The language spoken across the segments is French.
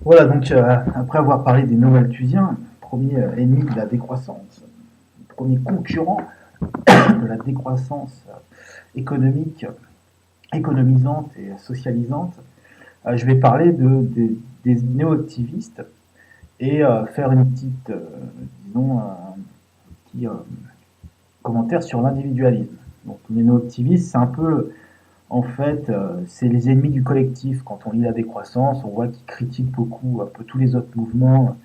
Voilà, donc après avoir parlé des Novalthusiens, premier ennemi de la décroissance, premier concurrent de la décroissance économique, économisante et socialisante, je vais parler des néo-activistes et faire une petite, disons, un petit commentaire sur l'individualisme. Donc les néo-activistes, c'est un peu, en fait, c'est les ennemis du collectif. Quand on lit la décroissance, on voit qu'ils critiquent beaucoup un peu tous les autres mouvements.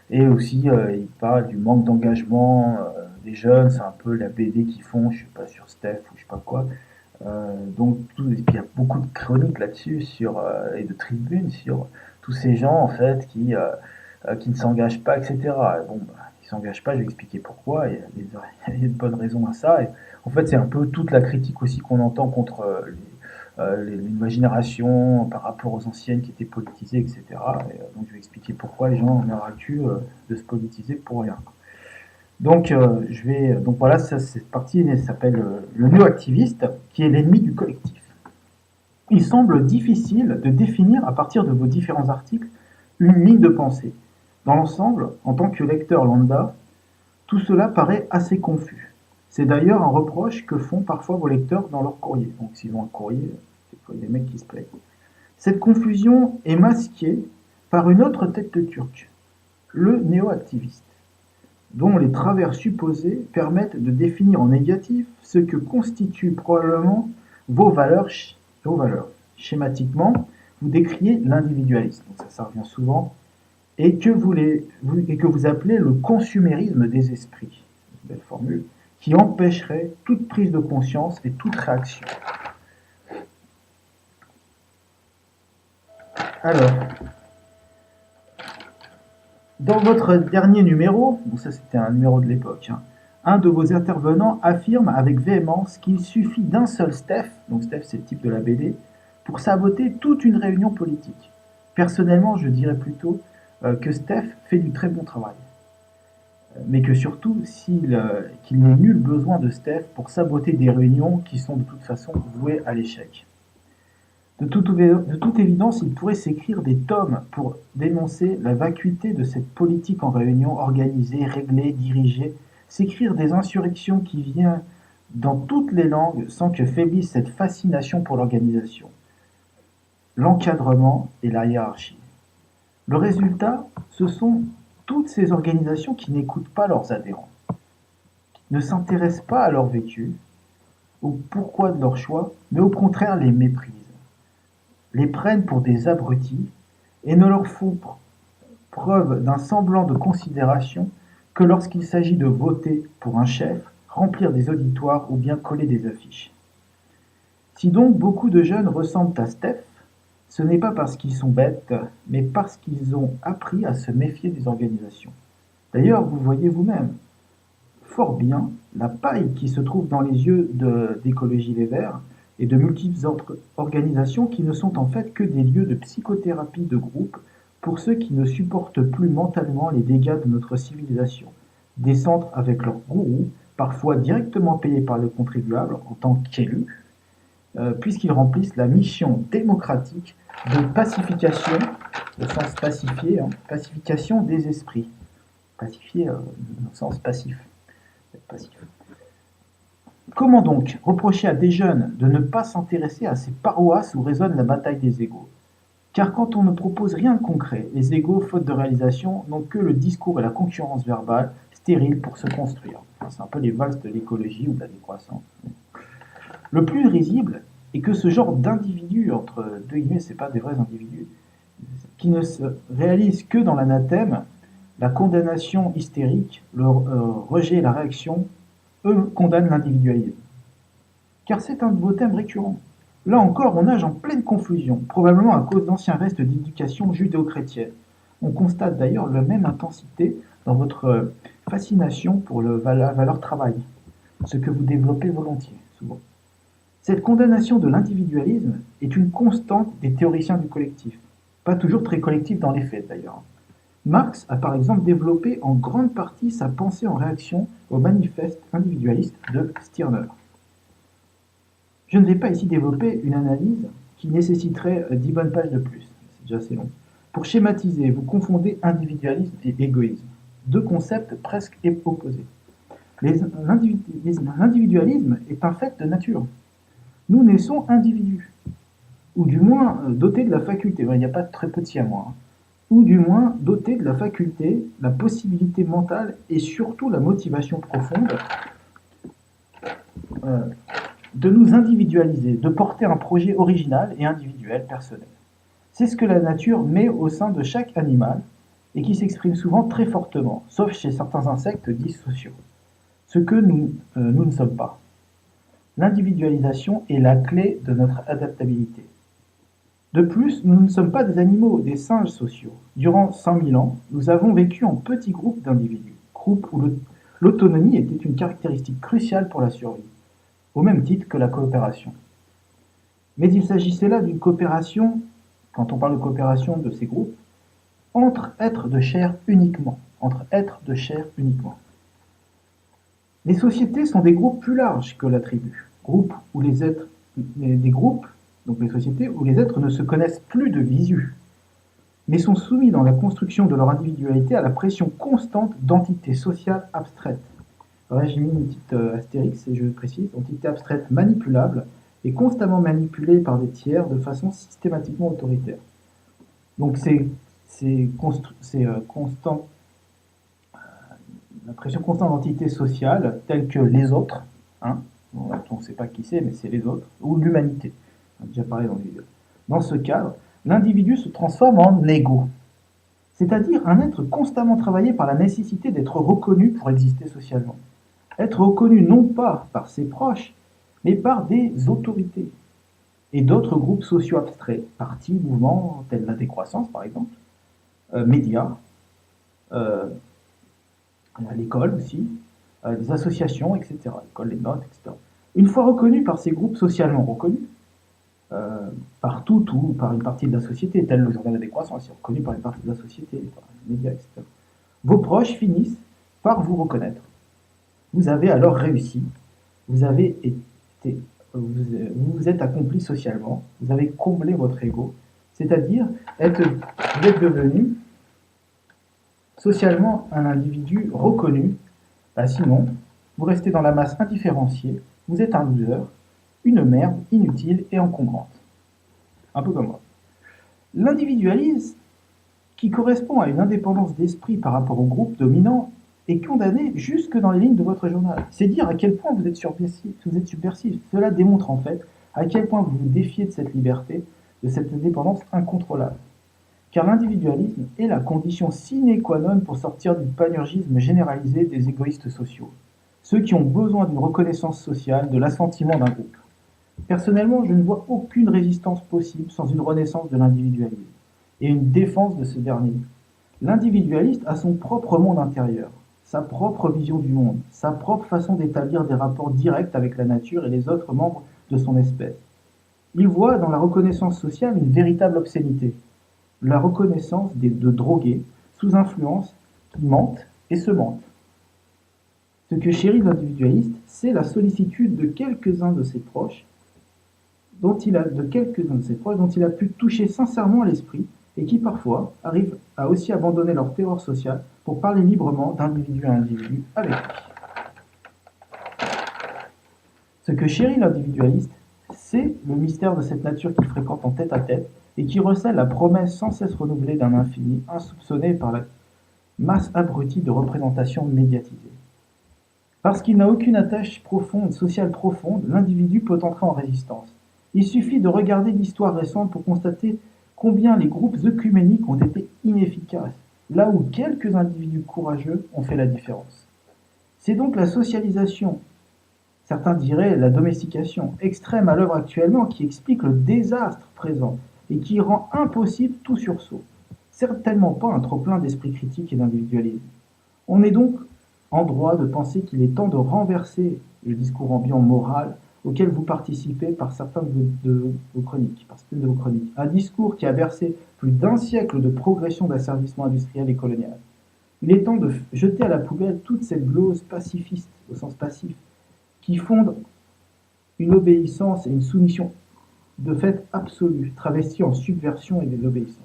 Et aussi, ils parlent du manque d'engagement des jeunes. C'est un peu la BD qu'ils font, je sais pas, sur Steph ou je sais pas quoi. Donc, et puis il y a beaucoup de chroniques là-dessus et de tribunes sur tous ces gens, en fait, qui ne s'engagent pas, etc. Et bon, bah, ils ne s'engagent pas, je vais expliquer pourquoi. Il y a de bonnes raisons à ça. Et en fait, c'est un peu toute la critique aussi qu'on entend contre les nouvelles générations par rapport aux anciennes qui étaient politisées, etc. Donc je vais expliquer pourquoi les gens ont l'air accus de se politiser pour rien. Donc voilà, ça, cette partie s'appelle le néo-activiste, qui est l'ennemi du collectif. Il semble difficile de définir à partir de vos différents articles une ligne de pensée. Dans l'ensemble, en tant que lecteur lambda, tout cela paraît assez confus. C'est d'ailleurs un reproche que font parfois vos lecteurs dans leur courrier. Donc s'ils ont un courrier, c'est des mecs qui se plaignent. Cette confusion est masquée par une autre tête de turc, le néo-activiste, dont les travers supposés permettent de définir en négatif ce que constituent probablement vos valeurs. Vos valeurs. Schématiquement, vous décriez l'individualisme, donc ça revient souvent, et que vous appelez le consumérisme des esprits, une belle formule, qui empêcherait toute prise de conscience et toute réaction. Alors, dans votre dernier numéro, bon ça c'était un numéro de l'époque, hein, un de vos intervenants affirme avec véhémence qu'il suffit d'un seul Steph, donc Steph c'est le type de la BD, pour saboter toute une réunion politique. Personnellement, je dirais plutôt que Steph fait du très bon travail, mais que surtout qu'il n'y ait nul besoin de Steph pour saboter des réunions qui sont de toute façon vouées à l'échec. De toute évidence, il pourrait s'écrire des tomes pour dénoncer la vacuité de cette politique en réunion organisée, réglée, dirigée, s'écrire des insurrections qui viennent dans toutes les langues sans que faiblisse cette fascination pour l'organisation, l'encadrement et la hiérarchie. Le résultat, ce sont toutes ces organisations qui n'écoutent pas leurs adhérents, ne s'intéressent pas à leur vécu, au pourquoi de leur choix, mais au contraire les méprisent, les prennent pour des abrutis et ne leur font preuve d'un semblant de considération que lorsqu'il s'agit de voter pour un chef, remplir des auditoires ou bien coller des affiches. Si donc beaucoup de jeunes ressemblent à Steph, ce n'est pas parce qu'ils sont bêtes, mais parce qu'ils ont appris à se méfier des organisations. D'ailleurs, vous voyez vous-même fort bien la paille qui se trouve dans les yeux d'Écologie Les Verts et de multiples autres organisations qui ne sont en fait que des lieux de psychothérapie de groupe pour ceux qui ne supportent plus mentalement les dégâts de notre civilisation. Des centres avec leurs gourous, parfois directement payés par les contribuables en tant qu'élus, puisqu'ils remplissent la mission démocratique de pacification, au sens pacifié, hein, pacification des esprits. Pacifié au sens passif. Comment donc reprocher à des jeunes de ne pas s'intéresser à ces paroisses où résonne la bataille des égos? Car quand on ne propose rien de concret, les égos, faute de réalisation, n'ont que le discours et la concurrence verbale, stériles pour se construire. Enfin, c'est un peu les valses de l'écologie ou de la décroissance. Le plus risible est que ce genre d'individus, entre deux guillemets, c'est pas des vrais individus, qui ne se réalisent que dans l'anathème, la condamnation hystérique, le rejet et la réaction, eux condamnent l'individualisme. Car c'est un de vos thèmes récurrents. Là encore, on nage en pleine confusion, probablement à cause d'anciens restes d'éducation judéo-chrétienne. On constate d'ailleurs la même intensité dans votre fascination pour la valeur travail, ce que vous développez volontiers, souvent. Cette condamnation de l'individualisme est une constante des théoriciens du collectif. Pas toujours très collectif dans les faits, d'ailleurs. Marx a par exemple développé en grande partie sa pensée en réaction au manifeste individualiste de Stirner. Je ne vais pas ici développer une analyse qui nécessiterait 10 bonnes pages de plus, c'est déjà assez long. Pour schématiser, vous confondez individualisme et égoïsme, deux concepts presque opposés. L'individualisme est un fait de nature. Nous naissons individus, ou du moins dotés de la faculté, il n'y a pas très peu de si à moi, hein, ou du moins dotés de la faculté, la possibilité mentale et surtout la motivation profonde euh, de nous individualiser, de porter un projet original et individuel personnel. C'est ce que la nature met au sein de chaque animal et qui s'exprime souvent très fortement, sauf chez certains insectes dits sociaux, ce que nous ne sommes pas. L'individualisation est la clé de notre adaptabilité. De plus, nous ne sommes pas des animaux, des singes sociaux. Durant 100 000 ans, nous avons vécu en petits groupes d'individus, groupes où l'autonomie était une caractéristique cruciale pour la survie, au même titre que la coopération. Mais il s'agissait là d'une coopération, quand on parle de coopération de ces groupes, entre êtres de chair uniquement. Entre êtres de chair uniquement. Les sociétés sont des groupes plus larges que la tribu. Des groupes, donc les sociétés, où les êtres ne se connaissent plus de visu, mais sont soumis dans la construction de leur individualité à la pression constante d'entités sociales abstraites. Alors là, j'ai mis une petite astérix, et je précise, entités abstraites manipulables et constamment manipulées par des tiers de façon systématiquement autoritaire. Donc la pression constante d'entités sociales telles que les autres, hein, on ne sait pas qui c'est, mais c'est les autres, ou l'humanité. On a déjà parlé dans les vidéos. Dans ce cadre, l'individu se transforme en égo, c'est-à-dire un être constamment travaillé par la nécessité d'être reconnu pour exister socialement. Être reconnu non pas par ses proches, mais par des autorités et d'autres groupes sociaux abstraits, partis, mouvements, tels la décroissance par exemple, médias, à l'école aussi, des associations, etc. L'école, les notes, etc. Une fois reconnus par ces groupes socialement reconnus, par tout ou par une partie de la société, tel le journal de la décroissance, est reconnu par une partie de la société, par les médias, etc. Vos proches finissent par vous reconnaître. Vous avez alors réussi, vous vous êtes accompli socialement, vous avez comblé votre ego, c'est-à-dire vous êtes devenu socialement un individu reconnu. Sinon, vous restez dans la masse indifférenciée, vous êtes un loser, une merde inutile et encombrante. Un peu comme moi. L'individualisme, qui correspond à une indépendance d'esprit par rapport au groupe dominant, est condamné jusque dans les lignes de votre journal. C'est dire à quel point vous êtes subversif. Cela démontre en fait à quel point vous vous défiez de cette liberté, de cette indépendance incontrôlable. Car l'individualisme est la condition sine qua non pour sortir du panurgisme généralisé des égoïstes sociaux. Ceux qui ont besoin d'une reconnaissance sociale, de l'assentiment d'un groupe. Personnellement, je ne vois aucune résistance possible sans une renaissance de l'individualisme et une défense de ce dernier. L'individualiste a son propre monde intérieur, sa propre vision du monde, sa propre façon d'établir des rapports directs avec la nature et les autres membres de son espèce. Il voit dans la reconnaissance sociale une véritable obscénité, la reconnaissance de drogués sous influence qui mentent et se mentent. Ce que chérit l'individualiste, c'est la sollicitude de quelques-uns de ses proches dont il a pu toucher sincèrement l'esprit et qui parfois arrivent à aussi abandonner leur terreur sociale pour parler librement d'individu à individu avec lui. Ce que chérit l'individualiste, c'est le mystère de cette nature qu'il fréquente en tête-à-tête et qui recèle la promesse sans cesse renouvelée d'un infini insoupçonné par la masse abrutie de représentations médiatisées. Parce qu'il n'a aucune attache sociale profonde, l'individu peut entrer en résistance. Il suffit de regarder l'histoire récente pour constater combien les groupes œcuméniques ont été inefficaces, là où quelques individus courageux ont fait la différence. C'est donc la socialisation, certains diraient la domestication, extrême à l'œuvre actuellement qui explique le désastre présent et qui rend impossible tout sursaut. Certainement pas un trop-plein d'esprit critique et d'individualisme. On est donc en droit de penser qu'il est temps de renverser le discours ambiant moral auquel vous participez par certaines de vos chroniques. Un discours qui a versé plus d'un siècle de progression d'asservissement industriel et colonial. Il est temps de jeter à la poubelle toute cette glose pacifiste, au sens passif, qui fonde une obéissance et une soumission de fait absolue, travestie en subversion et désobéissance.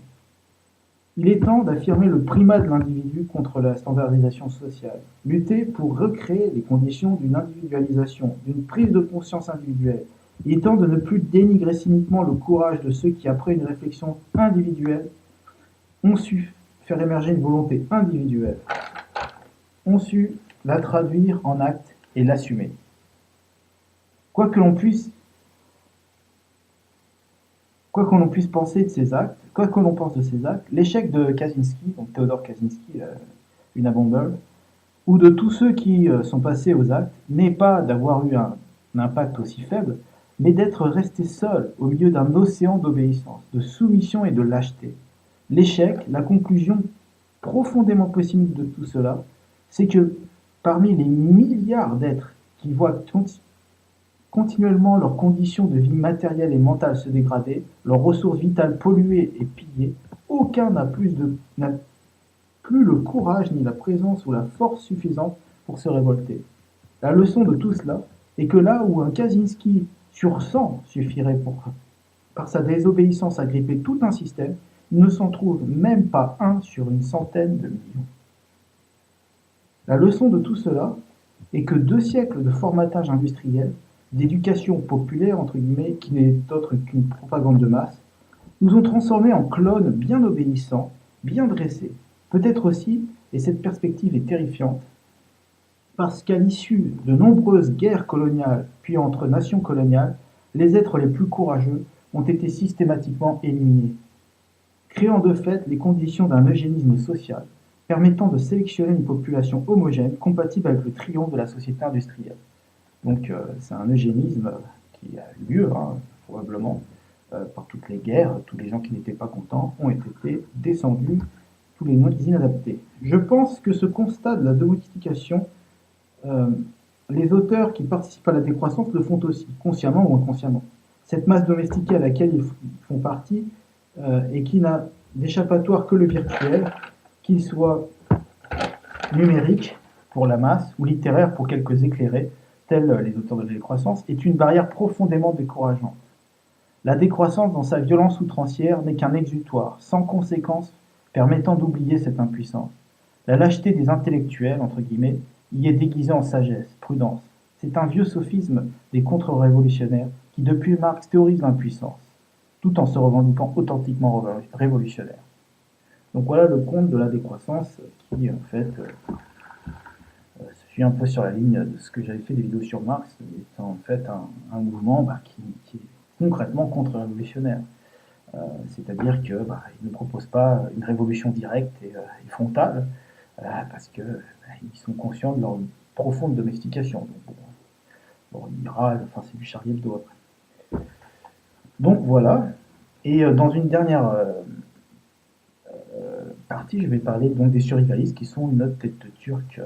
Il est temps d'affirmer le primat de l'individu contre la standardisation sociale, lutter pour recréer les conditions d'une individualisation, d'une prise de conscience individuelle. Il est temps de ne plus dénigrer cyniquement le courage de ceux qui, après une réflexion individuelle, ont su faire émerger une volonté individuelle, ont su la traduire en actes et l'assumer. Quoi que l'on puisse penser de ces actes, quoi que l'on pense de ces actes, l'échec de Kaczynski, donc Théodore Kaczynski, Unabomber, ou de tous ceux qui sont passés aux actes, n'est pas d'avoir eu un impact aussi faible, mais d'être resté seul au milieu d'un océan d'obéissance, de soumission et de lâcheté. L'échec, la conclusion profondément pessimiste de tout cela, c'est que parmi les milliards d'êtres qui voient continuellement leurs conditions de vie matérielle et mentale se dégrader, leurs ressources vitales polluées et pillées, aucun n'a plus le courage ni la présence ou la force suffisante pour se révolter. La leçon de tout cela est que là où un Kaczynski sur 100 suffirait par sa désobéissance à gripper tout un système, il ne s'en trouve même pas un sur une centaine de millions. La leçon de tout cela est que 2 siècles de formatage industriel, d'éducation populaire, entre guillemets, qui n'est autre qu'une propagande de masse, nous ont transformés en clones bien obéissants, bien dressés. Peut-être aussi, et cette perspective est terrifiante, parce qu'à l'issue de nombreuses guerres coloniales, puis entre nations coloniales, les êtres les plus courageux ont été systématiquement éliminés, créant de fait les conditions d'un eugénisme social, permettant de sélectionner une population homogène compatible avec le triomphe de la société industrielle. Donc c'est un eugénisme qui a eu lieu, probablement, par toutes les guerres. Tous les gens qui n'étaient pas contents ont été descendus, tous les moins inadaptés. Je pense que ce constat de la domestication, les auteurs qui participent à la décroissance le font aussi, consciemment ou inconsciemment. Cette masse domestiquée à laquelle ils font partie et qui n'a d'échappatoire que le virtuel, qu'il soit numérique pour la masse ou littéraire pour quelques éclairés, tels les auteurs de la décroissance, est une barrière profondément décourageante. La décroissance, dans sa violence outrancière, n'est qu'un exutoire, sans conséquence, permettant d'oublier cette impuissance. La lâcheté des intellectuels, entre guillemets, y est déguisée en sagesse, prudence. C'est un vieux sophisme des contre-révolutionnaires qui, depuis Marx, théorise l'impuissance, tout en se revendiquant authentiquement révolutionnaire. Donc voilà le conte de la décroissance qui, en fait, suit un peu sur la ligne de ce que j'avais fait des vidéos sur Marx, étant en fait un mouvement qui est concrètement contre-révolutionnaire. C'est-à-dire qu'il ne propose pas une révolution directe et frontale, parce qu'ils sont conscients de leur profonde domestication. Donc, bon, il râle, enfin c'est du Charlie Hebdo après. Donc voilà, et dans une dernière partie, je vais parler donc des survivalistes qui sont une autre tête turque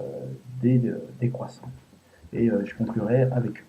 des croissants. Et je conclurai avec eux.